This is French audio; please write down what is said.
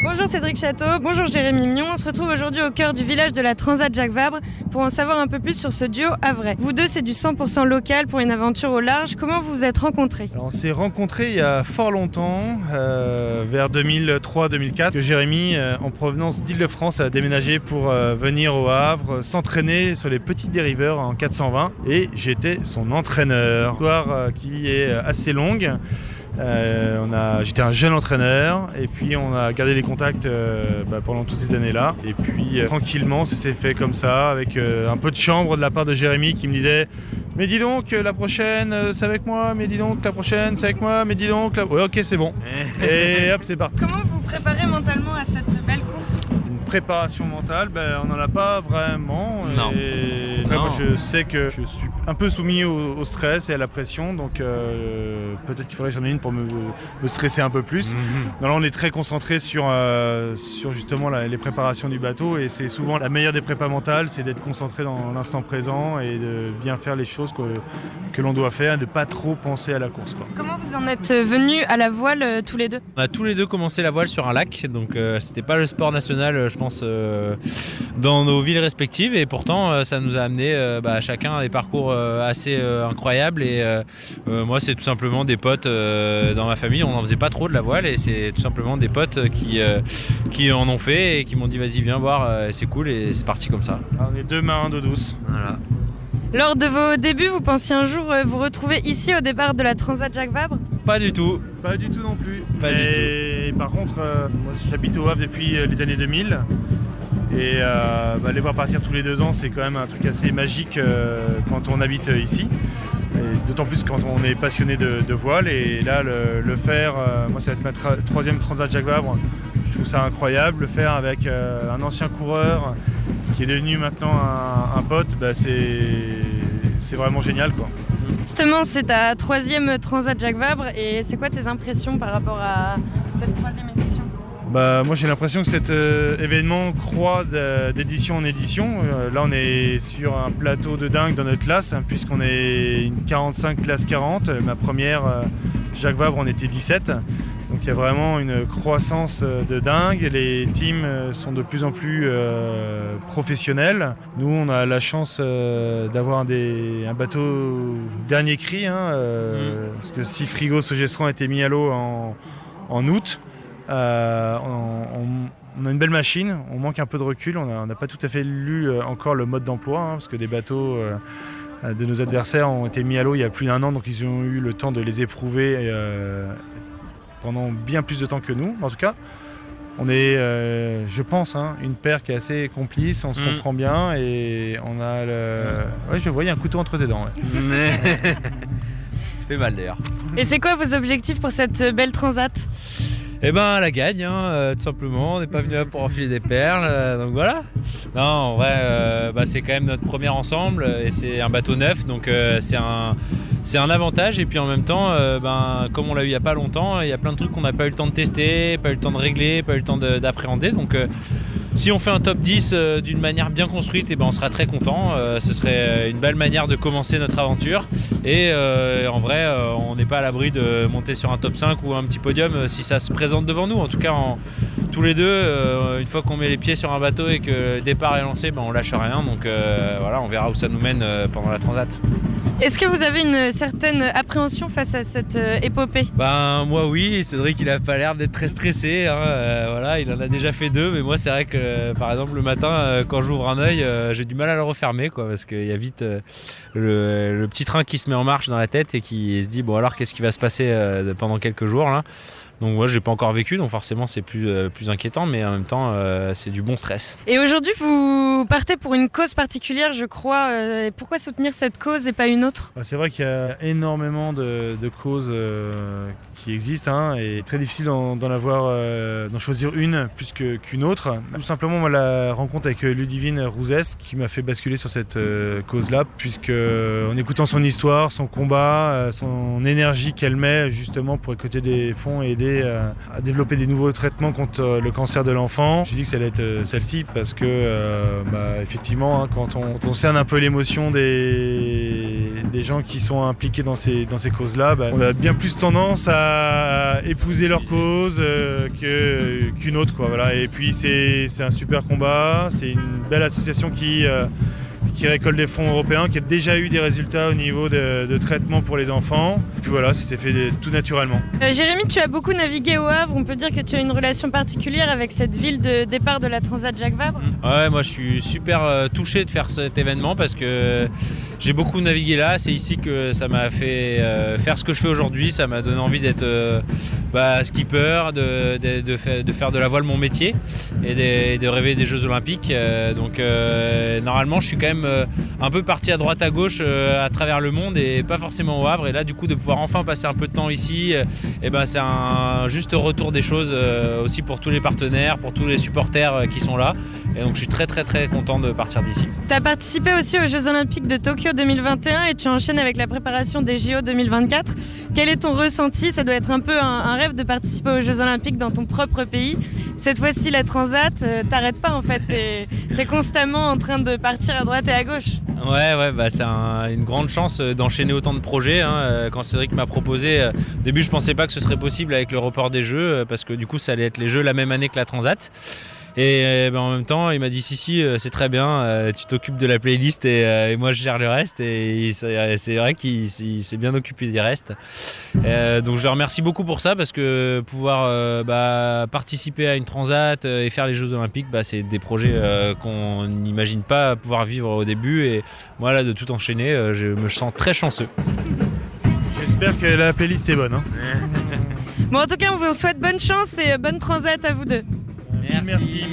Bonjour Cédric Château, bonjour Jérémy Mion. On se retrouve aujourd'hui au cœur du village de la Transat Jacques Vabre pour en savoir un peu plus sur ce duo havrais. Vous deux, c'est du 100% local pour une aventure au large. Comment vous vous êtes rencontrés? Alors, on s'est rencontrés il y a fort longtemps, vers 2003-2004, que Jérémy, en provenance d'Île-de-France, a déménagé pour venir au Havre, s'entraîner sur les petits dériveurs en 420 et j'étais son entraîneur. Histoire qui est assez longue. J'étais un jeune entraîneur et puis on a gardé les contacts pendant toutes ces années-là. Et puis tranquillement, ça s'est fait comme ça, avec un peu de chambre de la part de Jérémy qui me disait « Mais dis donc, la prochaine, c'est avec moi, mais dis donc, la prochaine, c'est avec moi, mais dis donc... Ouais, ok, c'est bon. » Et hop, c'est parti. Comment vous préparez mentalement à cette belle course? Une préparation mentale, on n'en a pas vraiment. Non. Et après, moi, je sais que je suis un peu soumis au stress et à la pression, donc peut-être qu'il faudrait que j'en ai une pour me stresser un peu plus. Non, là, on est très concentré sur justement les préparations du bateau, et c'est souvent la meilleure des prépas mentales, c'est d'être concentré dans l'instant présent et de bien faire les choses que l'on doit faire, et de ne pas trop penser à la course, quoi. Comment vous en êtes venus à la voile tous les deux? On a tous les deux commencé la voile sur un lac, donc c'était pas le sport national, je pense, dans nos villes respectives, et pourtant ça nous a amené chacun à des parcours assez incroyables. Et moi, c'est tout simplement des potes dans ma famille, on n'en faisait pas trop de la voile, et c'est tout simplement des potes qui en ont fait et qui m'ont dit vas-y, viens voir, c'est cool, et c'est parti comme ça. Alors, on est deux marins d'eau douce. Voilà. Lors de vos débuts, vous pensiez un jour vous retrouver ici au départ de la Transat Jacques Vabre? Pas du tout. Pas du tout non plus. Pas du et par contre, moi j'habite au Havre depuis les années 2000. Et les voir partir tous les 2 ans, c'est quand même un truc assez magique quand on habite ici. Et d'autant plus quand on est passionné de voile. Et là, le faire, moi ça va être ma 3e Transat Jacques Vabre. Je trouve ça incroyable. Le faire avec un ancien coureur qui est devenu maintenant un pote, c'est vraiment génial, quoi. Justement, c'est ta 3e Transat Jacques Vabre, et c'est quoi tes impressions par rapport à cette 3e édition? Moi j'ai l'impression que cet événement croît d'édition en édition. Là on est sur un plateau de dingue dans notre classe, puisqu'on est une 45 classe 40. Ma première Jacques Vabre, on était 17. Donc il y a vraiment une croissance de dingue. Les teams sont de plus en plus professionnels. Nous, on a la chance d'avoir un bateau dernier cri, parce que 6 frigos Sogestran ont été mis à l'eau en août. On a une belle machine, on manque un peu de recul, on n'a pas tout à fait lu encore le mode d'emploi, parce que des bateaux de nos adversaires ont été mis à l'eau il y a plus d'1 an, donc ils ont eu le temps de les éprouver pendant bien plus de temps que nous. En tout cas, on est, je pense, une paire qui est assez complice, on se comprend bien, et on a ouais, je vois, il y a un couteau entre tes dents. Ouais. Ça fait mal d'ailleurs. Et c'est quoi vos objectifs pour cette belle transat? La gagne, tout simplement. On n'est pas venu là pour enfiler des perles, donc voilà. Non, en vrai, c'est quand même notre premier ensemble, et c'est un bateau neuf, donc c'est un avantage. Et puis en même temps, comme on l'a eu il n'y a pas longtemps, il y a plein de trucs qu'on n'a pas eu le temps de tester, pas eu le temps de régler, pas eu le temps d'appréhender. Donc si on fait un top 10 d'une manière bien construite, on sera très content. Ce serait une belle manière de commencer notre aventure. Et en vrai, on n'est pas à l'abri de monter sur un top 5 ou un petit podium si ça se présente devant nous. En tout cas, tous les deux, une fois qu'on met les pieds sur un bateau et que le départ est lancé, on lâche rien. Donc voilà, on verra où ça nous mène pendant la transat. Est-ce que vous avez une certaine appréhension face à cette épopée? Moi oui, Cédric il a pas l'air d'être très stressé, voilà, il en a déjà fait 2, mais moi c'est vrai que par exemple le matin quand j'ouvre un œil, j'ai du mal à le refermer, parce qu'il y a vite le petit train qui se met en marche dans la tête et qui se dit bon alors qu'est-ce qui va se passer pendant quelques jours là. Donc moi j'ai pas encore vécu, donc forcément c'est plus inquiétant, mais en même temps c'est du bon stress. Et aujourd'hui vous partez pour une cause particulière, je crois. Pourquoi soutenir cette cause et pas une autre? C'est vrai qu'il y a énormément de causes qui existent, et très difficile d'en choisir une plus qu'une autre. Tout simplement moi, la rencontre avec Ludivine Rouzès qui m'a fait basculer sur cette cause-là, puisque en écoutant son histoire, son combat, son énergie qu'elle met justement pour récolter des fonds et aider à développer des nouveaux traitements contre le cancer de l'enfant. Je dis que ça allait être celle-ci parce que effectivement, quand on cerne un peu l'émotion des des gens qui sont impliqués dans ces causes-là, on a bien plus tendance à épouser leur cause qu'une autre, quoi. Voilà. Et puis c'est un super combat, c'est une belle association qui récolte des fonds européens, qui a déjà eu des résultats au niveau de traitement pour les enfants. Et puis voilà, ça s'est fait tout naturellement. Jérémy, tu as beaucoup navigué au Havre. On peut dire que tu as une relation particulière avec cette ville de départ de la Transat Jacques Vabre. Ouais, moi je suis super touché de faire cet événement parce que j'ai beaucoup navigué là. C'est ici que ça m'a fait faire ce que je fais aujourd'hui. Ça m'a donné envie d'être skipper, de faire de la voile mon métier et de rêver des Jeux Olympiques. Donc normalement, je suis quand même un peu parti à droite à gauche à travers le monde et pas forcément au Havre. Et là, du coup, de pouvoir enfin passer un peu de temps ici, c'est un juste retour des choses aussi pour tous les partenaires, pour tous les supporters qui sont là. Et donc, je suis très très très content de partir d'ici. Tu as participé aussi aux Jeux Olympiques de Tokyo 2021 et tu enchaînes avec la préparation des JO 2024. Quel est ton ressenti? Ça doit être un peu un rêve de participer aux Jeux Olympiques dans ton propre pays. Cette fois-ci, la Transat, t'arrêtes pas en fait. T'es constamment en train de partir à droite et à gauche. Ouais, c'est une grande chance d'enchaîner autant de projets. Quand Cédric m'a proposé, au début je pensais pas que ce serait possible avec le report des Jeux, parce que du coup ça allait être les Jeux la même année que la Transat. Et en même temps, il m'a dit si, c'est très bien, tu t'occupes de la playlist et moi je gère le reste. Et c'est vrai qu'il s'est bien occupé du reste. Donc je le remercie beaucoup pour ça parce que pouvoir participer à une transat et faire les Jeux Olympiques, c'est des projets qu'on n'imagine pas pouvoir vivre au début. Et moi là, de tout enchaîner, je me sens très chanceux. J'espère que la playlist est bonne. Bon, en tout cas, on vous souhaite bonne chance et bonne transat à vous deux. Merci.